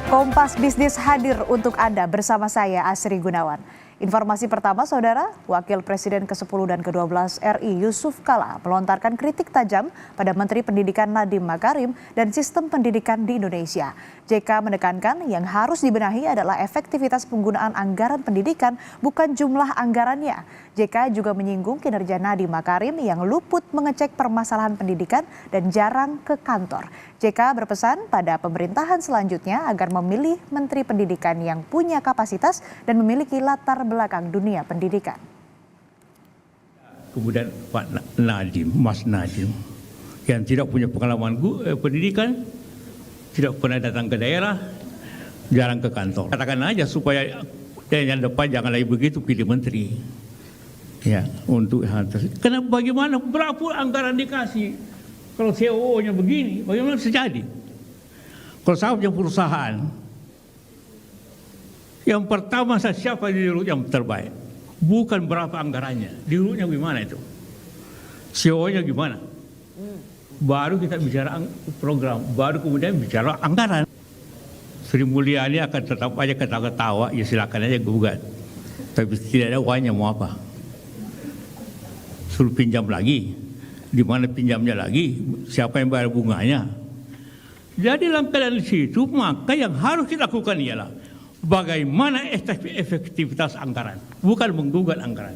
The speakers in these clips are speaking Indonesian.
Kompas Bisnis hadir untuk Anda bersama saya Asri Gunawan. Informasi pertama, Saudara, Wakil Presiden ke-10 dan ke-12 RI Yusuf Kala melontarkan kritik tajam pada Menteri Pendidikan Nadiem Makarim dan sistem pendidikan di Indonesia. JK menekankan yang harus dibenahi adalah efektivitas penggunaan anggaran pendidikan, bukan jumlah anggarannya. JK juga menyinggung kinerja Nadiem Makarim yang luput mengecek permasalahan pendidikan dan jarang ke kantor. JK berpesan pada pemerintahan selanjutnya agar memilih Menteri Pendidikan yang punya kapasitas dan memiliki latar belakang dunia pendidikan. Kemudian Pak Nadiem, Mas Nadiem, yang tidak punya pengalaman pendidikan, tidak pernah datang ke daerah, jarang ke kantor. Katakan aja supaya yang depan jangan lagi begitu pilih menteri. Ya, untuk karena bagaimana berapa anggaran dikasih? Kalau CEO-nya begini, bagaimana bisa jadi? Kalau saya punya perusahaan, yang pertama saya siapa di dulu yang terbaik? Bukan berapa anggarannya, dulunya gimana itu? CEO-nya gimana? Baru kita bicara program, baru kemudian bicara anggaran. Sri Mulyani akan tetap aja ketawa-ketawa, ya silakan aja gugat. Tapi tidak ada uangnya mau apa? Suruh pinjam lagi, di mana pinjamnya lagi, siapa yang bayar bunganya. Jadi dalam keadaan situ, maka yang harus dilakukan ialah bagaimana efektivitas anggaran, bukan menggugat anggaran.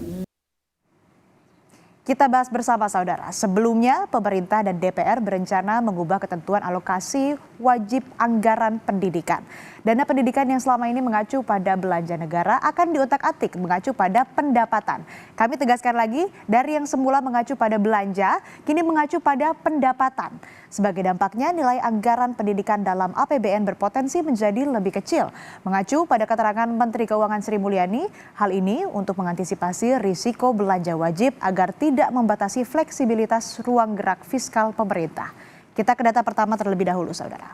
Kita bahas bersama Saudara. Sebelumnya, pemerintah dan DPR berencana mengubah ketentuan alokasi wajib anggaran pendidikan. Dana pendidikan yang selama ini mengacu pada belanja negara akan diotak-atik mengacu pada pendapatan. Kami tegaskan lagi, dari yang semula mengacu pada belanja, kini mengacu pada pendapatan. Sebagai dampaknya, nilai anggaran pendidikan dalam APBN berpotensi menjadi lebih kecil. Mengacu pada keterangan Menteri Keuangan Sri Mulyani, hal ini untuk mengantisipasi risiko belanja wajib agar tidak membatasi fleksibilitas ruang gerak fiskal pemerintah. Kita ke data pertama terlebih dahulu, Saudara.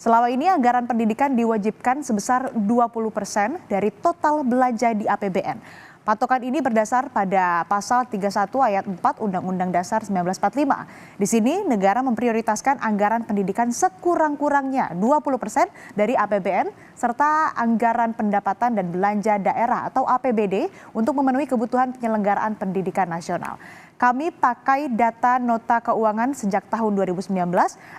Selama ini anggaran pendidikan diwajibkan sebesar 20% dari total belanja di APBN. Patokan ini berdasar pada pasal 31 ayat 4 Undang-Undang Dasar 1945. Di sini negara memprioritaskan anggaran pendidikan sekurang-kurangnya 20% dari APBN serta anggaran pendapatan dan belanja daerah atau APBD untuk memenuhi kebutuhan penyelenggaraan pendidikan nasional. Kami pakai data nota keuangan sejak tahun 2019,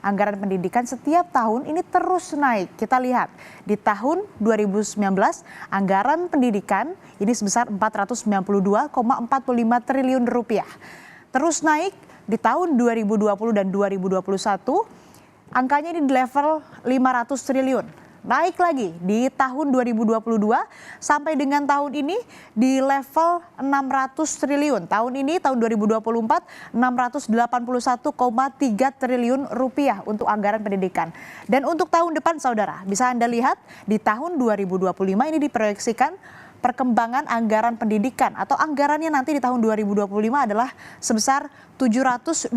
anggaran pendidikan setiap tahun ini terus naik. Kita lihat di tahun 2019 anggaran pendidikan ini sebesar 492,45 triliun rupiah. Terus naik di tahun 2020 dan 2021 angkanya ini di level 500 triliun. Naik lagi di tahun 2022 sampai dengan tahun ini di level 600 triliun. Tahun ini, tahun 2024, 681,3 triliun rupiah untuk anggaran pendidikan. Dan untuk tahun depan, Saudara, bisa Anda lihat di tahun 2025 ini diproyeksikan perkembangan anggaran pendidikan atau anggarannya nanti di tahun 2025 adalah sebesar 722,6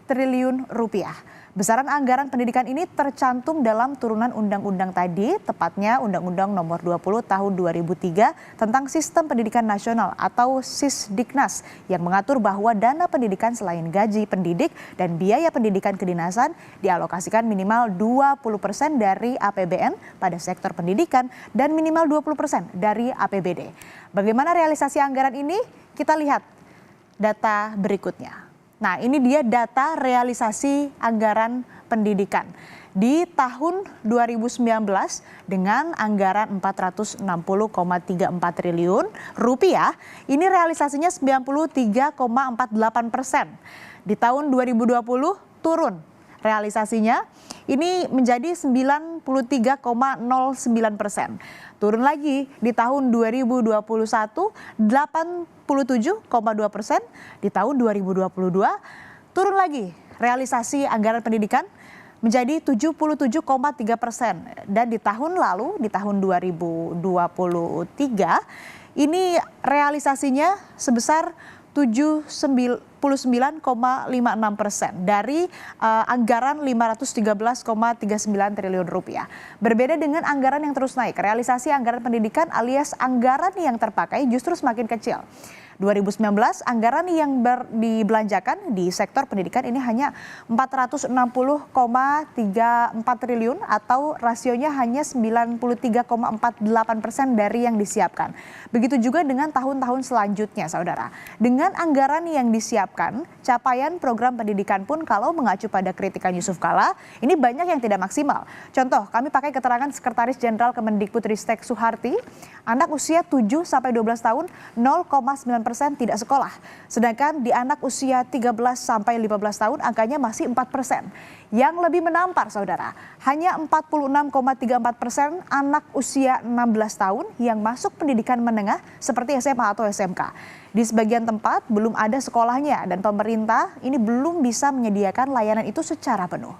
triliun rupiah. Besaran anggaran pendidikan ini tercantum dalam turunan undang-undang tadi, tepatnya Undang-Undang Nomor 20 Tahun 2003 tentang Sistem Pendidikan Nasional atau Sisdiknas yang mengatur bahwa dana pendidikan selain gaji pendidik dan biaya pendidikan kedinasan dialokasikan minimal 20% dari APBN pada sektor pendidikan dan minimal 20% dari APBD. Bagaimana realisasi anggaran ini? Kita lihat data berikutnya. Nah, ini dia data realisasi anggaran pendidikan. Di tahun 2019 dengan anggaran 460,34 triliun rupiah, ini realisasinya 93,48%. Di tahun 2020 turun realisasinya ini menjadi 93,09%. Turun lagi di tahun 2021 87,2%, di tahun 2022 turun lagi realisasi anggaran pendidikan menjadi 77,3%, dan di tahun lalu di tahun 2023 ini realisasinya sebesar 79,56% dari anggaran 513,39 triliun rupiah. Berbeda dengan anggaran yang terus naik, realisasi anggaran pendidikan alias anggaran yang terpakai justru semakin kecil. 2019 anggaran yang dibelanjakan di sektor pendidikan ini hanya 460,34 triliun atau rasionya hanya 93,48% dari yang disiapkan. Begitu juga dengan tahun-tahun selanjutnya, saudara. Dengan anggaran yang disiapkan, capaian program pendidikan pun kalau mengacu pada kritikan Yusuf Kala, ini banyak yang tidak maksimal. Contoh, kami pakai keterangan Sekretaris Jenderal Kemendikbudristek Soeharti, anak usia 7-12 tahun 0,9% tidak sekolah. Sedangkan di anak usia 13-15 tahun angkanya masih 4%. Yang lebih menampar, saudara, hanya 46,34% anak usia 16 tahun yang masuk pendidikan menengah seperti SMA atau SMK. Di sebagian tempat belum ada sekolahnya dan pemerintah ini belum bisa menyediakan layanan itu secara penuh.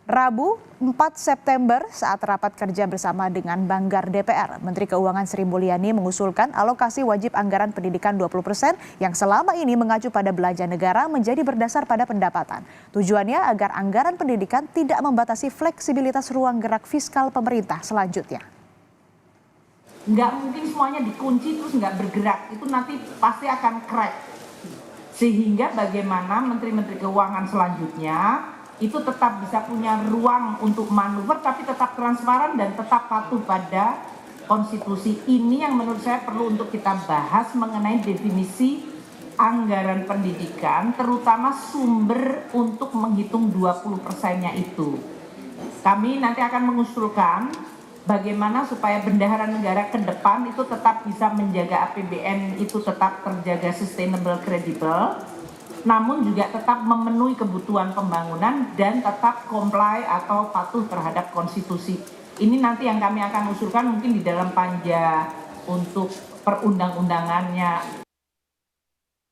Rabu 4 September saat rapat kerja bersama dengan Banggar DPR, Menteri Keuangan Sri Mulyani mengusulkan alokasi wajib anggaran pendidikan 20% yang selama ini mengacu pada belanja negara menjadi berdasar pada pendapatan. Tujuannya agar anggaran pendidikan tidak membatasi fleksibilitas ruang gerak fiskal pemerintah selanjutnya. Nggak mungkin semuanya dikunci terus nggak bergerak, itu nanti pasti akan crack. Sehingga bagaimana menteri-menteri keuangan selanjutnya itu tetap bisa punya ruang untuk manuver tapi tetap transparan dan tetap patuh pada konstitusi. Ini yang menurut saya perlu untuk kita bahas mengenai definisi anggaran pendidikan, terutama sumber untuk menghitung 20%-nya itu. Kami nanti akan mengusulkan bagaimana supaya bendahara negara ke depan itu tetap bisa menjaga APBN itu tetap terjaga sustainable, kredibel, namun juga tetap memenuhi kebutuhan pembangunan dan tetap comply atau patuh terhadap konstitusi. Ini nanti yang kami akan usulkan mungkin di dalam panja untuk perundang-undangannya